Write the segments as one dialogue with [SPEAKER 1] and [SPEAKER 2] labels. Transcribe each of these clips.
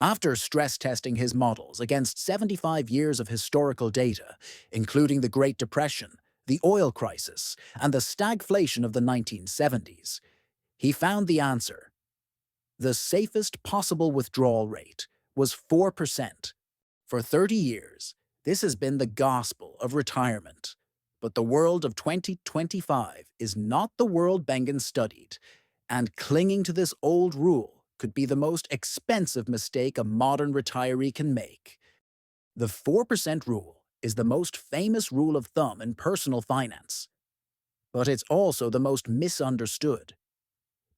[SPEAKER 1] After stress testing his models against 75 years of historical data, including the Great Depression, the oil crisis, and the stagflation of the 1970s, he found the answer. The safest possible withdrawal rate was 4%. For 30 years, this has been the gospel of retirement. But the world of 2025 is not the world Bengen studied, and clinging to this old rule could be the most expensive mistake a modern retiree can make. The 4% rule is the most famous rule of thumb in personal finance, but it's also the most misunderstood.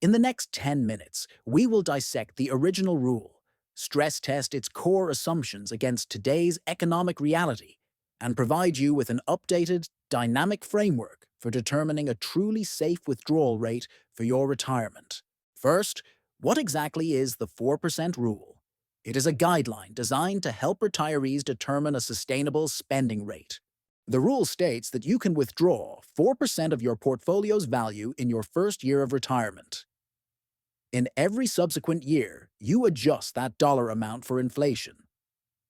[SPEAKER 1] In the next 10 minutes, we will dissect the original rule, stress test its core assumptions against today's economic reality, and provide you with an updated, dynamic framework for determining a truly safe withdrawal rate for your retirement. First, what exactly is the 4% rule? It is a guideline designed to help retirees determine a sustainable spending rate. The rule states that you can withdraw 4% of your portfolio's value in your first year of retirement. In every subsequent year, you adjust that dollar amount for inflation.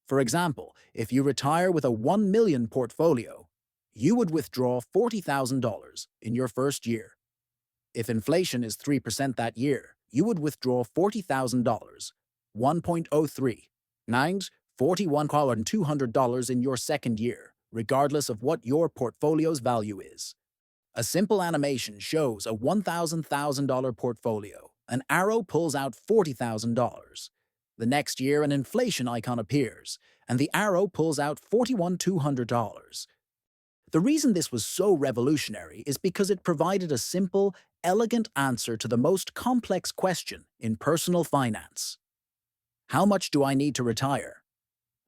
[SPEAKER 1] For example, if you retire with a $1 million portfolio, you would withdraw $40,000 in your first year. If inflation is 3% that year, you would withdraw $40,000, 1.03, nines, $41,200 in your second year, regardless of what your portfolio's value is. A simple animation shows a $1,000 portfolio. An arrow pulls out $40,000. The next year, an inflation icon appears, and the arrow pulls out $41,200. The reason this was so revolutionary is because it provided a simple, elegant answer to the most complex question in personal finance. How much do I need to retire?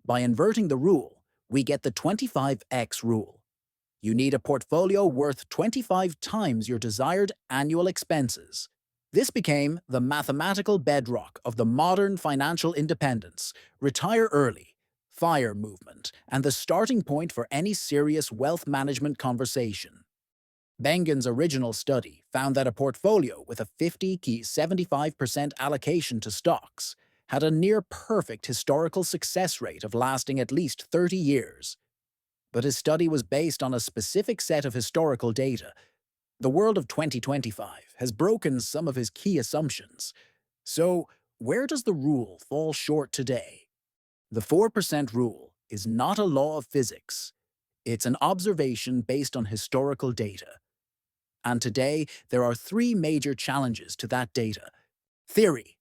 [SPEAKER 1] By inverting the rule, we get the 25x rule. You need a portfolio worth 25 times your desired annual expenses. This became the mathematical bedrock of the modern financial independence, retire early, FIRE movement, and the starting point for any serious wealth management conversation. Bengen's original study found that a portfolio with a 50-75% allocation to stocks had a near-perfect historical success rate of lasting at least 30 years. But his study was based on a specific set of historical data. The world of 2025 has broken some of his key assumptions. So, where does the rule fall short today? The 4% rule is not a law of physics. It's an observation based on historical data. And today, there are three major challenges to that data. Theory.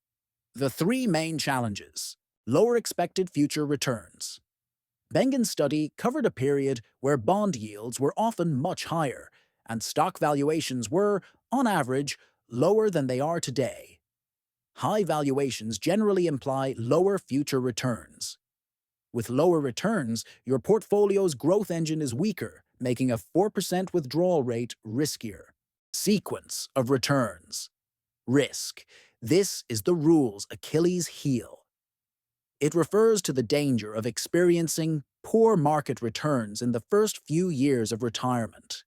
[SPEAKER 1] The three main challenges. Lower expected future returns. Bengen's study covered a period where bond yields were often much higher, and stock valuations were, on average, lower than they are today. High valuations generally imply lower future returns. With lower returns, your portfolio's growth engine is weaker, making a 4% withdrawal rate riskier. Sequence of returns. Risk. This is the rule's Achilles heel. It refers to the danger of experiencing poor market returns in the first few years of retirement.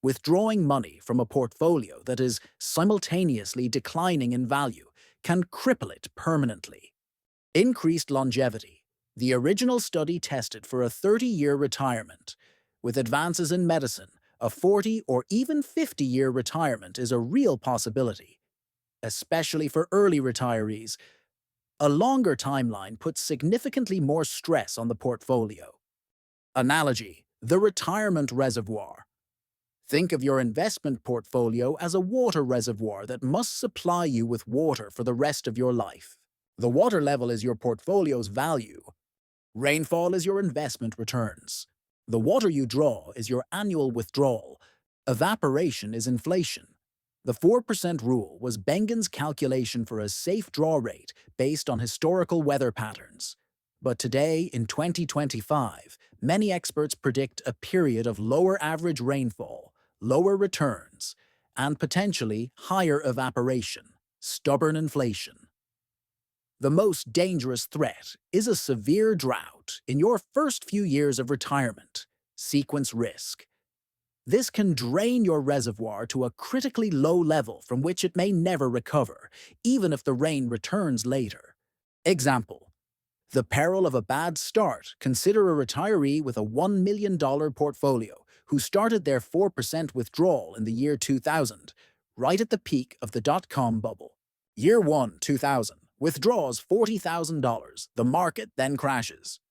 [SPEAKER 1] Withdrawing money from a portfolio that is simultaneously declining in value can cripple it permanently. Increased longevity. The original study tested for a 30-year retirement. With advances in medicine, a 40 or even 50-year retirement is a real possibility, especially for early retirees. A longer timeline puts significantly more stress on the portfolio. Analogy: the retirement reservoir. Think of your investment portfolio as a water reservoir that must supply you with water for the rest of your life. The water level is your portfolio's value. Rainfall is your investment returns. The water you draw is your annual withdrawal. Evaporation is inflation. The 4% rule was Bengen's calculation for a safe draw rate based on historical weather patterns. But today, in 2025, many experts predict a period of lower average rainfall, lower returns, and potentially higher evaporation, stubborn inflation. The most dangerous threat is a severe drought in your first few years of retirement, sequence risk. This can drain your reservoir to a critically low level from which it may never recover, even if the rain returns later. Example: the peril of a bad start. Consider a retiree with a $1 million portfolio who started their 4% withdrawal in the year 2000, right at the peak of the dot-com bubble. Year 1, 2000, withdraws $40,000. The market then crashes.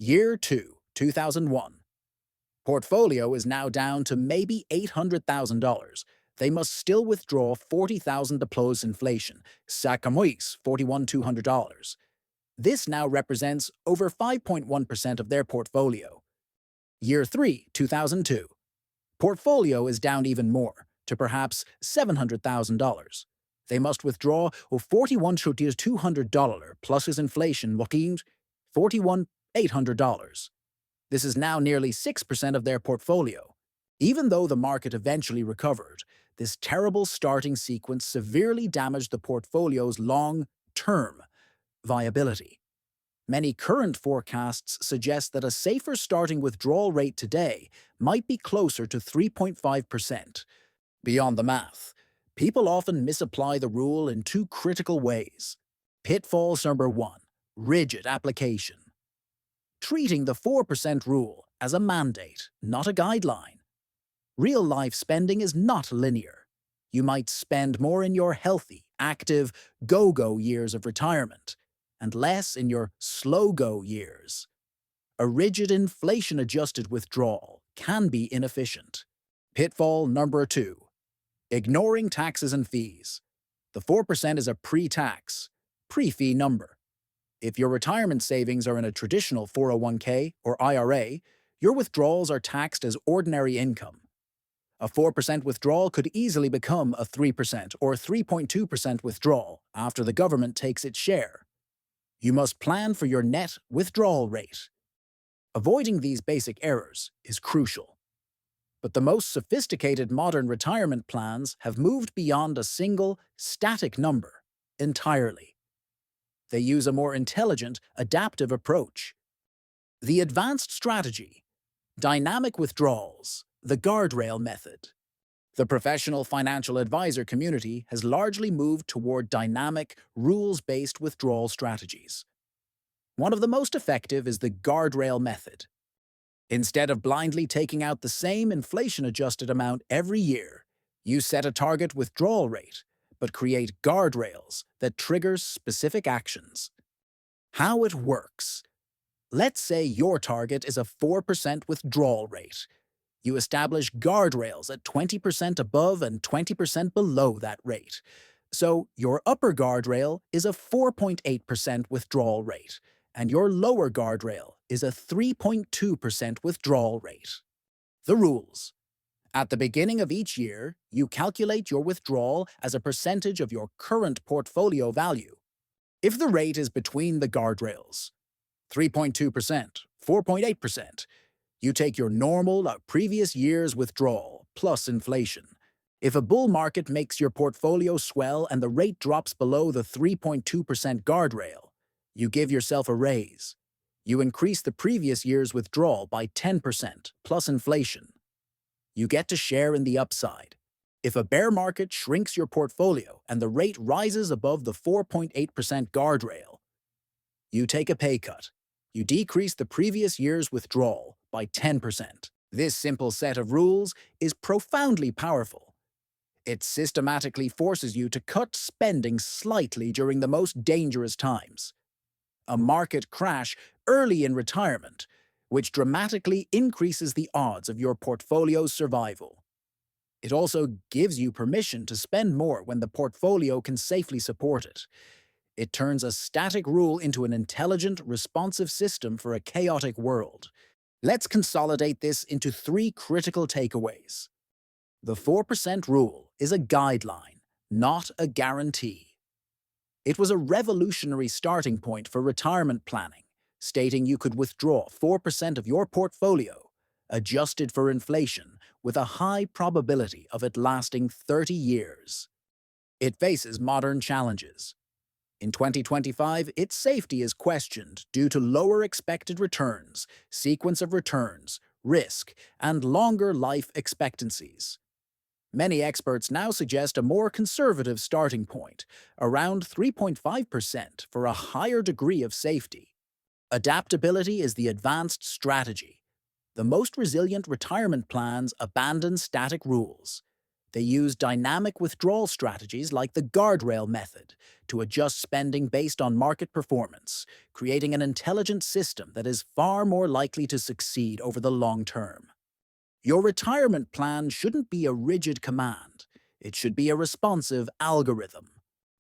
[SPEAKER 1] Year 2, 2001. Portfolio is now down to maybe $800,000. They must still withdraw $40,000 plus inflation. Sacamouis, $41,200. This now represents over 5.1% of their portfolio. Year 3, 2002. Portfolio is down even more, to perhaps $700,000. They must withdraw $41,200 plus his inflation, $41,800. This is now nearly 6% of their portfolio. Even though the market eventually recovered, this terrible starting sequence severely damaged the portfolio's long-term viability. Many current forecasts suggest that a safer starting withdrawal rate today might be closer to 3.5%. Beyond the math, people often misapply the rule in two critical ways. Pitfalls number 1: rigid application. Treating the 4% rule as a mandate, not a guideline. Real-life spending is not linear. You might spend more in your healthy, active, go-go years of retirement, and less in your slow-go years. A rigid inflation-adjusted withdrawal can be inefficient. Pitfall number 2: ignoring taxes and fees. The 4% is a pre-tax, pre-fee number. If your retirement savings are in a traditional 401k or IRA, your withdrawals are taxed as ordinary income. A 4% withdrawal could easily become a 3% or 3.2% withdrawal after the government takes its share. You must plan for your net withdrawal rate. Avoiding these basic errors is crucial. But the most sophisticated modern retirement plans have moved beyond a single, static number entirely. They use a more intelligent, adaptive approach. The advanced strategy: dynamic withdrawals, the Guardrail Method. The professional financial advisor community has largely moved toward dynamic, rules-based withdrawal strategies. One of the most effective is the Guardrail Method. Instead of blindly taking out the same inflation-adjusted amount every year, you set a target withdrawal rate, but create guardrails that trigger specific actions. How it works: let's say your target is a 4% withdrawal rate. You establish guardrails at 20% above and 20% below that rate. So your upper guardrail is a 4.8% withdrawal rate, and your lower guardrail is a 3.2% withdrawal rate. The rules: at the beginning of each year, you calculate your withdrawal as a percentage of your current portfolio value. If the rate is between the guardrails, 3.2%, 4.8%, you take your normal previous year's withdrawal plus inflation. If a bull market makes your portfolio swell and the rate drops below the 3.2% guardrail, you give yourself a raise. You increase the previous year's withdrawal by 10% plus inflation. You get to share in the upside. If a bear market shrinks your portfolio and the rate rises above the 4.8% guardrail, you take a pay cut. You decrease the previous year's withdrawal by 10%. This simple set of rules is profoundly powerful. It systematically forces you to cut spending slightly during the most dangerous times. A market crash early in retirement, which dramatically increases the odds of your portfolio's survival. It also gives you permission to spend more when the portfolio can safely support it. It turns a static rule into an intelligent, responsive system for a chaotic world. Let's consolidate this into 3 critical takeaways. The 4% rule is a guideline, not a guarantee. It was a revolutionary starting point for retirement planning, stating you could withdraw 4% of your portfolio, adjusted for inflation, with a high probability of it lasting 30 years. It faces modern challenges. In 2025, its safety is questioned due to lower expected returns, sequence of returns, risk, and longer life expectancies. Many experts now suggest a more conservative starting point, around 3.5% for a higher degree of safety. Adaptability is the advanced strategy. The most resilient retirement plans abandon static rules. They use dynamic withdrawal strategies like the Guardrail Method to adjust spending based on market performance, creating an intelligent system that is far more likely to succeed over the long term. Your retirement plan shouldn't be a rigid command. It should be a responsive algorithm.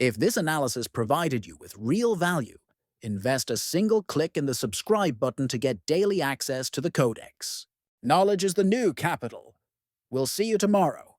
[SPEAKER 1] If this analysis provided you with real value, invest a single click in the subscribe button to get daily access to the Codex. Knowledge is the new capital. We'll see you tomorrow.